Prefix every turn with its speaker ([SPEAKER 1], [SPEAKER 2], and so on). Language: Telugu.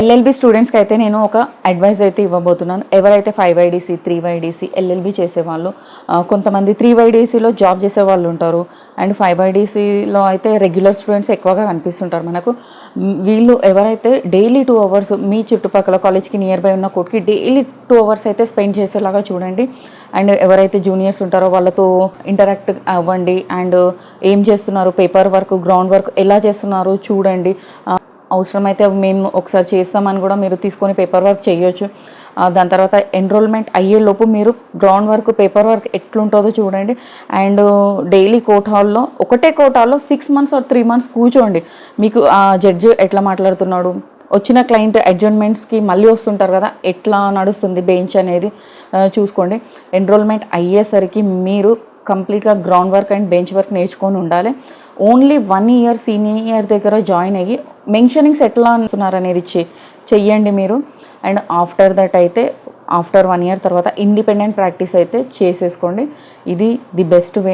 [SPEAKER 1] ఎల్ఎల్బి స్టూడెంట్స్కి అయితే నేను ఒక అడ్వైస్ అయితే ఇవ్వబోతున్నాను. ఎవరైతే 5IDC 3IDC ఎల్ఎల్బి చేసేవాళ్ళు, కొంతమంది 3IDCలో జాబ్ చేసేవాళ్ళు ఉంటారు అండ్ 5IDCలో అయితే రెగ్యులర్ స్టూడెంట్స్ ఎక్కువగా కనిపిస్తుంటారు మనకు. వీళ్ళు ఎవరైతే డైలీ 2 అవర్స్ మీ చుట్టుపక్కల కాలేజ్కి నియర్ బై ఉన్న కోర్ట్కి డైలీ 2 అవర్స్ అయితే స్పెండ్ చేసేలాగా చూడండి. అండ్ ఎవరైతే జూనియర్స్ ఉంటారో వాళ్ళతో ఇంటరాక్ట్ అవ్వండి అండ్ ఏం చేస్తున్నారు, పేపర్ వర్క్, గ్రౌండ్ వర్క్ ఎలా చేస్తున్నారు చూడండి. అవసరమైతే మేము ఒకసారి చేస్తామని కూడా మీరు తీసుకొని పేపర్ వర్క్ చేయొచ్చు. దాని తర్వాత ఎన్రోల్మెంట్ అయ్యేలోపు మీరు గ్రౌండ్ వర్క్, పేపర్ వర్క్ ఎట్లుంటుందో చూడండి. అండ్ డైలీ కోర్ట్ హాల్లో, ఒకటే కోర్ట్ హాల్లో 6 months or 3 months కూర్చోండి. మీకు జడ్జి ఎట్లా మాట్లాడుతున్నాడు, వచ్చిన క్లయింట్ అడ్జర్న్మెంట్స్కి మళ్ళీ వస్తుంటారు కదా, ఎట్లా నడుస్తుంది బెంచ్ అనేది చూసుకోండి. ఎన్రోల్మెంట్ అయ్యేసరికి మీరు కంప్లీట్గా ground work and bench work నేర్చుకొని ఉండాలి. ఓన్లీ 1 year సీనియర్ దగ్గర జాయిన్ అయ్యి మెన్షనింగ్స్ ఎట్లా అనిస్తున్నారు అనేది చెయ్యండి మీరు. అండ్ ఆఫ్టర్ దట్ అయితే ఆఫ్టర్ 1 year తర్వాత ఇండిపెండెంట్ ప్రాక్టీస్ అయితే చేసేసుకోండి. ఇది ది బెస్ట్ వే.